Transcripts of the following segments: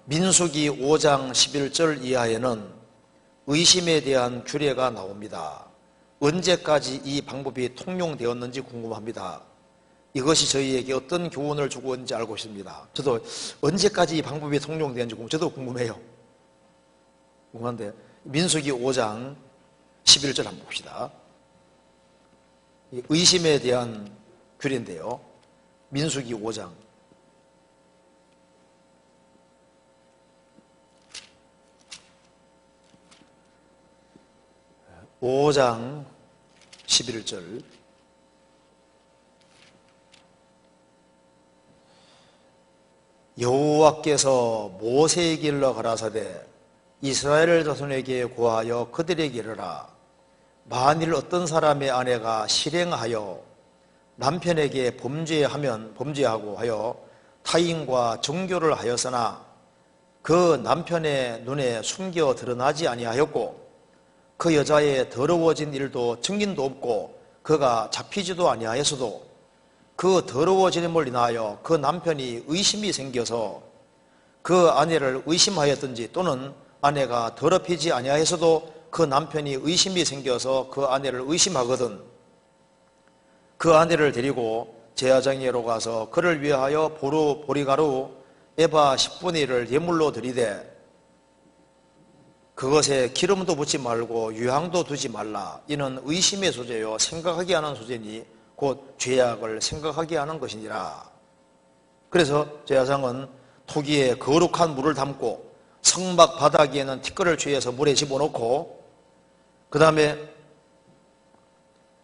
민수기 5장 11절 이하에는 의심에 대한 규례가 나옵니다. 언제까지 이 방법이 통용되었는지 궁금합니다. 이것이 저희에게 어떤 교훈을 주고 있는지 알고 싶습니다. 저도 언제까지 이 방법이 통용되는지 저도 궁금해요. 궁금한데 민수기 5장 11절 한번 봅시다. 의심에 대한 규례인데요. 민수기 5장 11절 여호와께서 모세에게 일러 가라사대 이스라엘 자손에게 고하여 그들에게 이르라. 만일 어떤 사람의 아내가 실행하여 남편에게 범죄하고 하여 타인과 정교를 하였으나 그 남편의 눈에 숨겨 드러나지 아니하였고 그 여자의 더러워진 일도 증인도 없고 그가 잡히지도 아니하였어도 그 더러워짐을 인하여 그 남편이 의심이 생겨서 그 아내를 의심하였든지 또는 아내가 더럽히지 아니하였어도 그 남편이 의심이 생겨서 그 아내를 의심하거든 그 아내를 데리고 제사장에게로 가서 그를 위하여 보리가루 에바 10분의 1을 예물로 드리되 그것에 기름도 붓지 말고 유향도 두지 말라. 이는 의심의 소재요 생각하게 하는 소재니 곧 죄악을 생각하게 하는 것이니라. 그래서 제사장은 토기에 거룩한 물을 담고 성막 바닥에는 티끌을 취해서 물에 집어넣고 그 다음에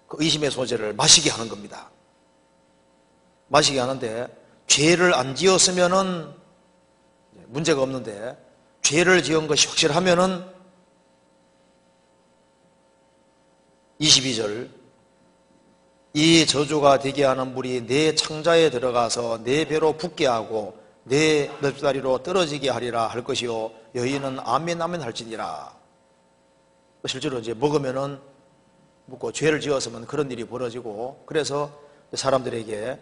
그 의심의 소재를 마시게 하는 겁니다. 마시게 하는데 죄를 안 지었으면은 문제가 없는데 죄를 지은 것이 확실하면은 22절 이 저주가 되게 하는 물이 내 창자에 들어가서 내 배로 붓게 하고 내 넓다리로 떨어지게 하리라 할 것이요 여인은 아멘 아멘 할지니라. 실제로 이제 먹으면은 묻고 죄를 지었으면 그런 일이 벌어지고 그래서 사람들에게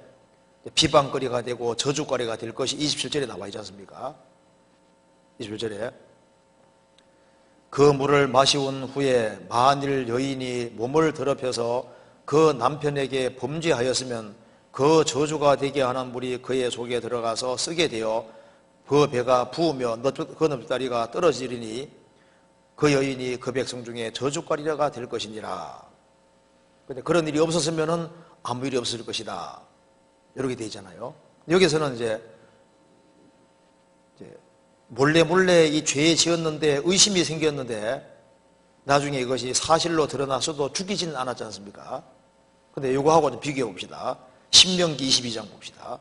비방거리가 되고 저주거리가 될 것이 27절에 나와 있지 않습니까? 21절에 그 물을 마시온 후에 만일 여인이 몸을 더럽혀서 그 남편에게 범죄하였으면 그 저주가 되게 하는 물이 그의 속에 들어가서 쓰게 되어 그 배가 부으며 그 넙다리가 떨어지리니 그 여인이 그 백성 중에 저주거리가 될 것이니라. 근데 그런 일이 없었으면 아무 일이 없을 것이다. 이렇게 되어 있잖아요. 여기서는 이제 몰래 이 죄에 지었는데 의심이 생겼는데 나중에 이것이 사실로 드러났어도 죽이지는 않았지 않습니까? 근데 이거하고 좀 비교해 봅시다. 신명기 22장 봅시다.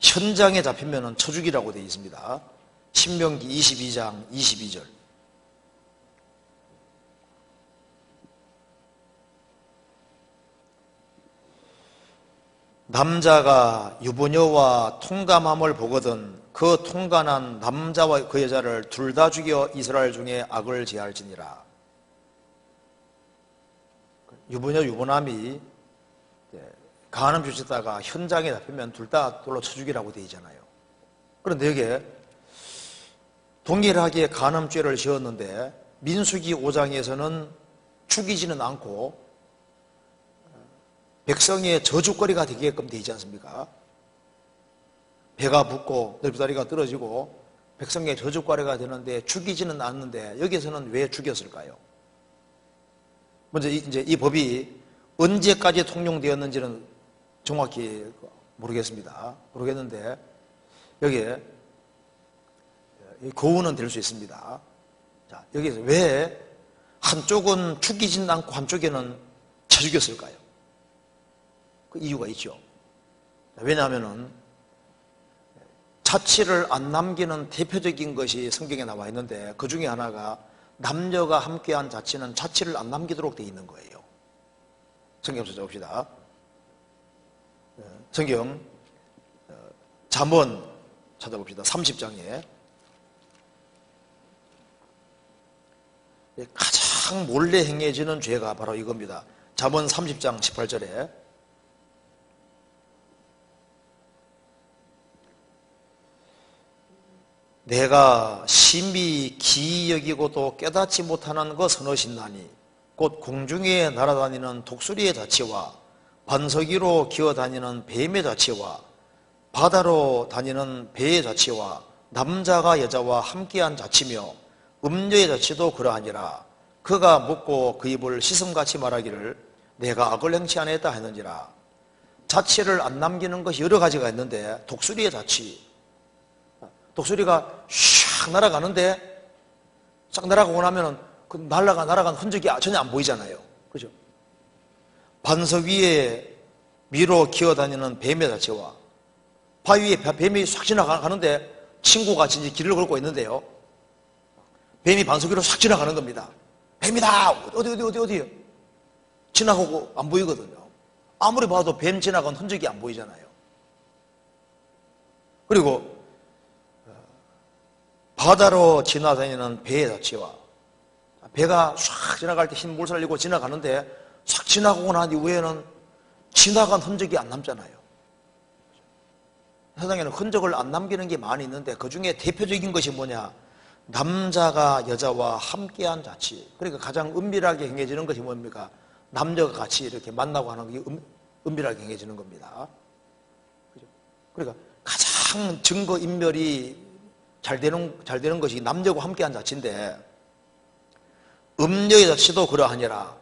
현장에 잡히면 쳐죽이라고 되어 있습니다. 신명기 22장 22절 남자가 유부녀와 통감함을 보거든 그 통간한 남자와 그 여자를 둘 다 죽여 이스라엘 중에 악을 제할지니라. 유부녀 유부남이 간음 주셨다가 현장에 잡히면 둘 다 돌로 쳐 죽이라고 되어 있잖아요. 그런데 여기에 동일하게 간음죄를 지었는데 민수기 5장에서는 죽이지는 않고 백성의 저주거리가 되게끔 되어 있지 않습니까? 배가 붓고 넓다리가 떨어지고 백성의 저주거리가 되는데 죽이지는 않는데 여기서는 왜 죽였을까요? 먼저 이제 이 법이 언제까지 통용되었는지는 정확히 모르겠는데 여기에 교훈은 될 수 있습니다. 자, 여기서 왜 한쪽은 죽이지는 않고 한쪽에는 쳐 죽였을까요? 그 이유가 있죠. 왜냐하면은 자취를 안 남기는 대표적인 것이 성경에 나와 있는데 그 중에 하나가 남녀가 함께한 자취는 자취를 안 남기도록 되어 있는 거예요. 성경 찾아봅시다. 성경 잠언 찾아봅시다. 30장에 가장 몰래 행해지는 죄가 바로 이겁니다. 잠언 30장 18절에 내가 심히 기이 여기고도 깨닫지 못하는 것은 무엇이나니 곧 공중에 날아다니는 독수리의 자치와 반석 위로 기어다니는 뱀의 자치와 바다로 다니는 배의 자치와 남자가 여자와 함께한 자치며 음녀의 자치도 그러하니라. 그가 묻고 그 입을 시슴같이 말하기를 내가 악을 행치 아니했다 하느니라. 자치를 안 남기는 것이 여러 가지가 있는데 독수리의 자치, 독수리가 샥 날아가는데 싹 날아가고 나면은 그 날아간 흔적이 전혀 안 보이잖아요. 그죠? 반석 위로 기어다니는 뱀의 자체와 바위 위에 뱀이 싹 지나가는데 친구가 진짜 길을 걸고 있는데요. 뱀이 반석 위로 싹 지나가는 겁니다. 뱀이다! 어디요? 지나가고 안 보이거든요. 아무리 봐도 뱀 지나간 흔적이 안 보이잖아요. 그리고 바다로 지나다니는 배의 자체와 배가 쫙 지나갈 때 흰 물살리고 지나가는데 싹 지나가고 난 이후에는 지나간 흔적이 안 남잖아요. 세상에는 흔적을 안 남기는 게 많이 있는데 그 중에 대표적인 것이 뭐냐? 남자가 여자와 함께한 자치. 그러니까 가장 은밀하게 행해지는 것이 뭡니까? 남녀가 같이 이렇게 만나고 하는 게 은밀하게 행해지는 겁니다. 그러니까 가장 증거 인멸이 잘 되는 것이 남녀가 함께한 자치인데 음녀의 자치도 그러하니라.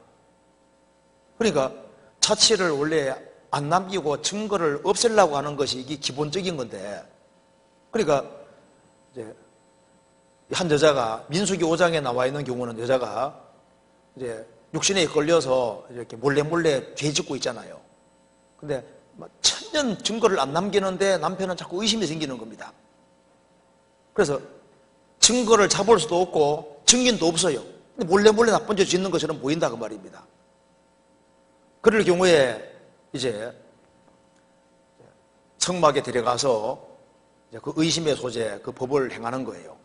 그러니까 자치를 원래 안 남기고 증거를 없애려고 하는 것이 이게 기본적인 건데, 그러니까 이제 한 여자가 민수기 5장에 나와 있는 경우는 여자가 이제 육신에 걸려서 이렇게 몰래 죄 짓고 있잖아요. 근데 천년 증거를 안 남기는데 남편은 자꾸 의심이 생기는 겁니다. 그래서 증거를 잡을 수도 없고 증인도 없어요. 근데 몰래 나쁜 죄 짓는 것처럼 보인다 그 말입니다. 그럴 경우에 이제 성막에 데려가서 그 의심의 소재, 그 법을 행하는 거예요.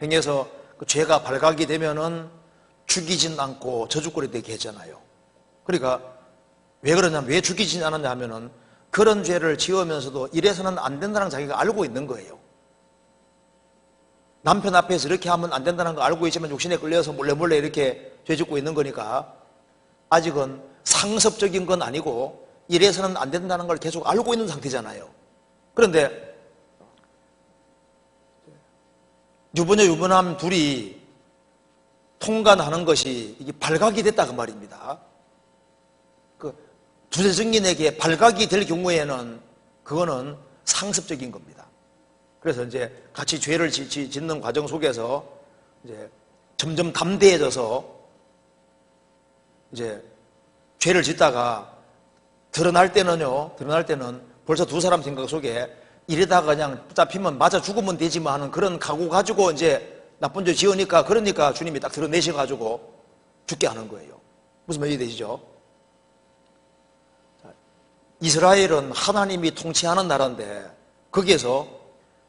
행해서 그 죄가 발각이 되면은 죽이진 않고 저주거리 되게 했잖아요. 그러니까 왜 그러냐면, 왜 죽이진 않았냐 하면은 그런 죄를 지으면서도 이래서는 안 된다는 자기가 알고 있는 거예요. 남편 앞에서 이렇게 하면 안 된다는 거 알고 있지만 육신에 끌려서 몰래 이렇게 죄 짓고 있는 거니까 아직은 상습적인 건 아니고 이래서는 안 된다는 걸 계속 알고 있는 상태잖아요. 그런데 유부남 둘이 통관하는 것이 이게 발각이 됐다 그 말입니다. 그 두세 증인에게 발각이 될 경우에는 그거는 상습적인 겁니다. 그래서 이제 같이 죄를 짓는 과정 속에서 이제 점점 담대해져서 이제 죄를 짓다가 드러날 때는 벌써 두 사람 생각 속에 이러다가 그냥 잡히면 맞아 죽으면 되지만 하는 그런 각오 가지고 이제 나쁜 죄 지으니까, 그러니까 주님이 딱 드러내셔가지고 죽게 하는 거예요. 무슨 말이 되시죠? 이스라엘은 하나님이 통치하는 나라인데 거기에서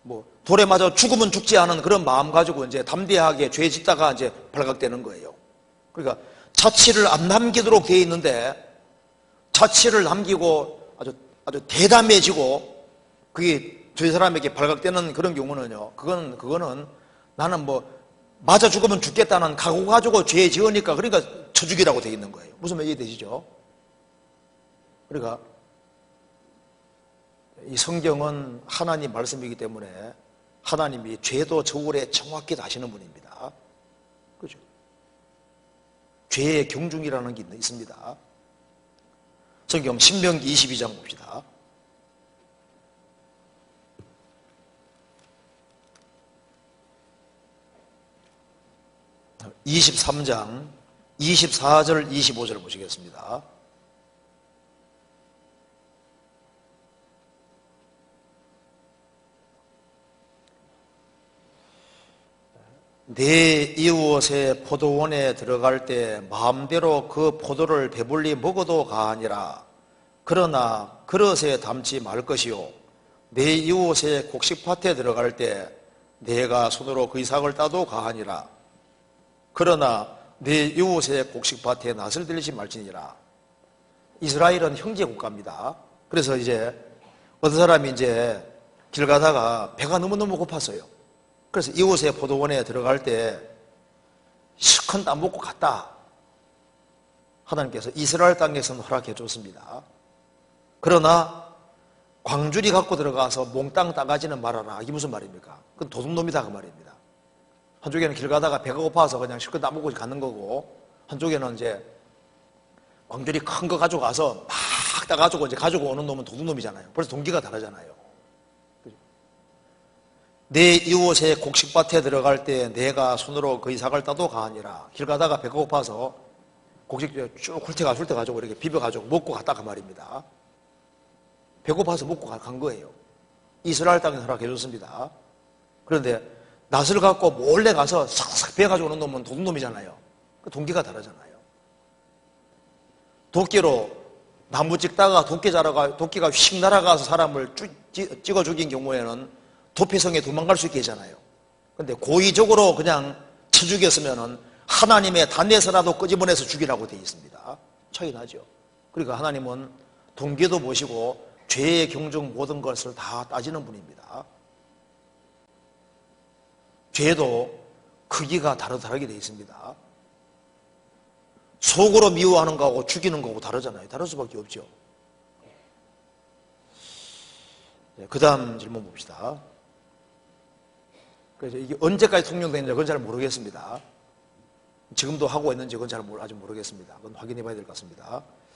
뭐 돌에 맞아 죽으면 죽지 않은 그런 마음 가지고 이제 담대하게 죄 짓다가 이제 발각되는 거예요. 그러니까 자치를 안 남기도록 되어 있는데 자치를 남기고 아주 대담해지고 그게 두 사람에게 발각되는 그런 경우는요, 그거는 나는 뭐 맞아 죽으면 죽겠다는 각오 가지고 죄 지으니까 그러니까 쳐죽이라고 되어 있는 거예요. 무슨 말이 되시죠? 그러니까 이 성경은 하나님 말씀이기 때문에 하나님이 죄도 저울에 정확히 다시는 분입니다. 그죠? 죄의 경중이라는 게 있습니다. 성경 신명기 22장 봅시다. 23장 24절 25절 보시겠습니다. 내 이웃의 포도원에 들어갈 때 마음대로 그 포도를 배불리 먹어도 가하니라. 그러나 그릇에 담지 말 것이요, 내 이웃의 곡식밭에 들어갈 때 내가 손으로 그 이삭을 따도 가하니라. 그러나 내 이웃의 곡식밭에 낯을 들지 말지니라. 이스라엘은 형제 국가입니다. 그래서 이제 어떤 사람이 이제 길 가다가 배가 너무너무 고팠어요. 그래서 이웃의 포도원에 들어갈 때 실컷 따먹고 갔다. 하나님께서 이스라엘 땅에서는 허락해 줬습니다. 그러나 광주리 갖고 들어가서 몽땅 따가지는 말아라. 이게 무슨 말입니까? 그건 도둑놈이다 그 말입니다. 한쪽에는 길 가다가 배가 고파서 그냥 실컷 따먹고 가는 거고, 한쪽에는 이제 광주리 큰 거 가져가서 막 따가지고 이제 가지고 오는 놈은 도둑놈이잖아요. 벌써 동기가 다르잖아요. 내 이웃의 곡식밭에 들어갈 때 내가 손으로 그 이삭을 따도 가하니라. 길 가다가 배가 고파서 곡식 쭉 훑어가지고 이렇게 비벼가지고 먹고 갔다 그 말입니다. 배고파서 먹고 간 거예요. 이스라엘 땅에 허락해 줬습니다. 그런데 낫을 갖고 몰래 가서 싹싹 베어가지고 오는 놈은 도둑놈이잖아요. 그 동기가 다르잖아요. 도끼로 나무 찍다가 도끼가 휙 날아가서 사람을 찍어 죽인 경우에는 도피성에 도망갈 수 있게 하잖아요. 그런데 고의적으로 그냥 쳐 죽였으면은 하나님의 단에서라도 끄집어내서 죽이라고 되어 있습니다. 차이 나죠. 그러니까 하나님은 동기도 보시고 죄의 경중 모든 것을 다 따지는 분입니다. 죄도 크기가 다르게 되어 있습니다. 속으로 미워하는 거하고 죽이는 거하고 다르잖아요. 다를 수밖에 없죠. 그 다음 질문 봅시다. 그래서 이게 언제까지 통용되는지 그건 잘 모르겠습니다. 지금도 하고 있는지 그건 아직 모르겠습니다. 그건 확인해 봐야 될 것 같습니다.